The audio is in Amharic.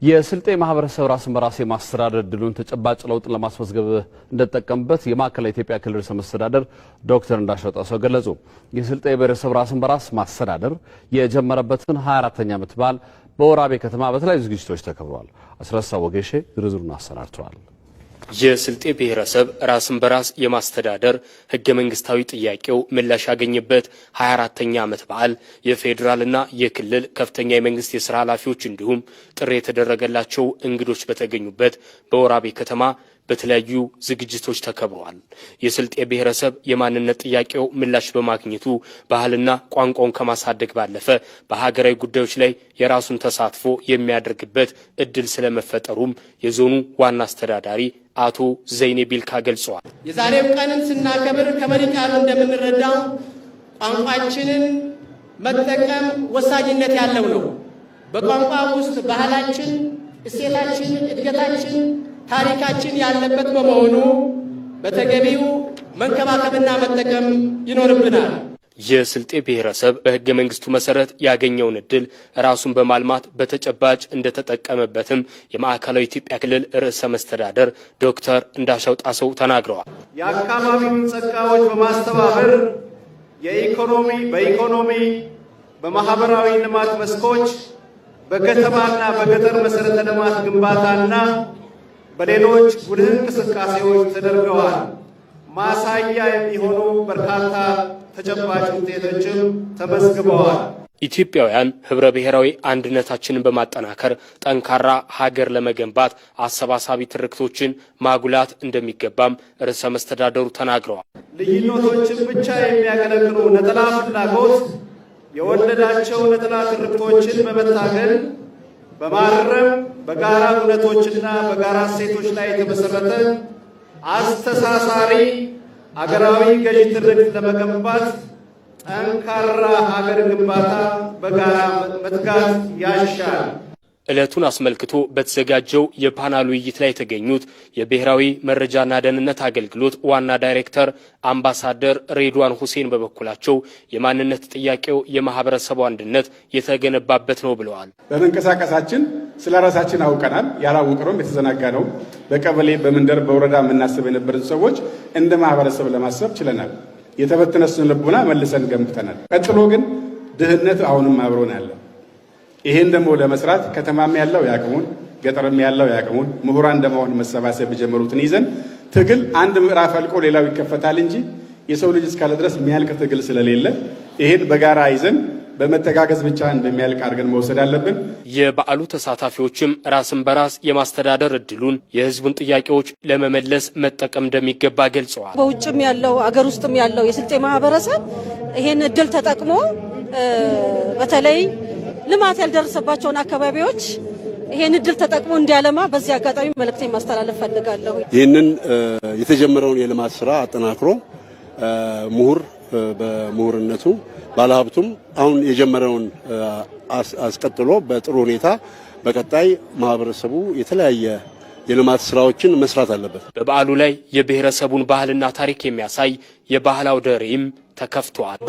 የስልጤ ማህበረሰብ ራስን በራስ የማስተዳደር ድሉን ተጨባጭ ለውጥ ለማስመዝገብ እንደተጠቀመበት የማዕከላዊ ኢትዮጵያ ክልል ርዕሰ መስተዳድር ዶክተር እንዳሻው ጣሰው ገለጹ። የስልጤ ብሔረሰብ ራስን በራስ ማስተዳደር የጀመረበትን 24ኛ ዓመት በዓል በወራቤ ከተማ በተለያዩ ዝግጅቶች ተከብሯል። አስረሳ ወጌሼ ዝርዝሩን አሰናድቷል። የስልጤ ብሔረሰብ ራስን በራስ የማስተዳደር ህገ መንግስታዊ ጥያቄው ምላሽ ያገኘበት 24ኛ ዓመት በዓል የፌዴራልና የክልል ከፍተኛ የመንግስት የሥራ ኃላፊዎች እንዲሁም ጥሪ የተደረገላቸው እንግዶች በተገኙበት በወራቤ ከተማ በተለያዩ ዝግጅቶች ተከብረዋል። የስልጤ ብሔረሰብ የማንነት ጥያቄው ምላሽ በማግኘቱ ባህልና ቋንቋውን ከማሳደግ ባለፈ በሀገራዊ ጉዳዮች ላይ የራሱን ተሳትፎ የሚያደርግበት እድል ስለመፈጠሩም የዞኑ ዋና አስተዳዳሪ አቶ ዘይኔ ቢልካ ገልጸዋል። የዛሬው ቀንን ስናከብር ከመሪ ቃሉ እንደምንረዳው ቋንቋችንን መጠቀም ወሳኝነት ያለው ነው። በቋንቋ ውስጥ ባህላችን፣ እሴታችን፣ እድገታችን፣ ታሪካችን ያለበት በመሆኑ በተገቢው መንከባከብና መጠቀም ይኖርብናል። የስልጤ ብሔረሰብ በህገ መንግስቱ መሰረት ያገኘውን እድል ራሱን በማልማት በተጨባጭ እንደተጠቀመበትም የማዕከላዊ ኢትዮጵያ ክልል ርዕሰ መስተዳደር ዶክተር እንዳሻው ጣሰው ተናግረዋል። የአካባቢውን ጸጋዎች በማስተባበር በኢኮኖሚ በማህበራዊ ልማት መስኮች በከተማና በገጠር መሰረተ ልማት ግንባታና በሌሎች ጉልህ እንቅስቃሴዎች ተደርገዋል። ማሳያ የሚሆኑ በርካታ ተጨባጭ ውጤቶችም ተመዝግበዋል። ኢትዮጵያውያን ህብረ ብሔራዊ አንድነታችንን በማጠናከር ጠንካራ ሀገር ለመገንባት አሰባሳቢ ትርክቶችን ማጉላት እንደሚገባም ርዕሰ መስተዳደሩ ተናግረዋል። ልዩነቶችን ብቻ የሚያገለግሉ ነጠላ ፍላጎት የወለዳቸው ነጠላ ትርክቶችን በመታገል በማረም በጋራ እውነቶችና በጋራ እሴቶች ላይ የተመሰረተ አስተሳሳሪ አገራዊ ገዢ ትርክት ለመገንባት ጠንካራ ሀገር ግንባታ በጋራ መትጋት ያሻል። ዕለቱን አስመልክቶ በተዘጋጀው የፓናል ውይይት ላይ የተገኙት የብሔራዊ መረጃና ደህንነት አገልግሎት ዋና ዳይሬክተር አምባሳደር ሬድዋን ሁሴን በበኩላቸው የማንነት ጥያቄው የማህበረሰቡ አንድነት የተገነባበት ነው ብለዋል። በመንቀሳቀሳችን ስለ ራሳችን አውቀናል። ያላወቅነውም የተዘናጋ ነው። በቀበሌ በመንደር በወረዳ የምናስብ የነበርን ሰዎች እንደ ማህበረሰብ ለማሰብ ችለናል። የተበተነ ስነ ልቦና መልሰን ገንብተናል። ቀጥሎ ግን ድህነት አሁንም አብሮን አለ። ይሄን ደግሞ ለመስራት ከተማም ያለው ያቅሙን ገጠርም ያለው ያቅሙን ምሁራን እንደመሆን መሰባሰብ የጀመሩትን ይዘን ትግል አንድ ምዕራፍ አልቆ ሌላው ይከፈታል እንጂ የሰው ልጅ እስካለ ድረስ የሚያልቅ ትግል ስለሌለ ይሄን በጋራ ይዘን በመተጋገዝ ብቻ እንደሚያልቅ አድርገን መውሰድ አለብን። የበዓሉ ተሳታፊዎችም ራስን በራስ የማስተዳደር እድሉን የህዝቡን ጥያቄዎች ለመመለስ መጠቀም እንደሚገባ ገልጸዋል። በውጭም ያለው አገር ውስጥም ያለው የስልጤ ማህበረሰብ ይሄን እድል ተጠቅሞ በተለይ ልማት ያልደረሰባቸውን አካባቢዎች ይሄን እድል ተጠቅሞ እንዲያለማ በዚህ አጋጣሚ መልእክቴን ማስተላለፍ ፈልጋለሁ። ይህንን የተጀመረውን የልማት ስራ አጠናክሮ ምሁር በምሁርነቱ ባለሀብቱም አሁን የጀመረውን አስቀጥሎ በጥሩ ሁኔታ በቀጣይ ማህበረሰቡ የተለያየ የልማት ስራዎችን መስራት አለበት። በበዓሉ ላይ የብሔረሰቡን ባህልና ታሪክ የሚያሳይ የባህል አውደ ርዕይም ተከፍቷል።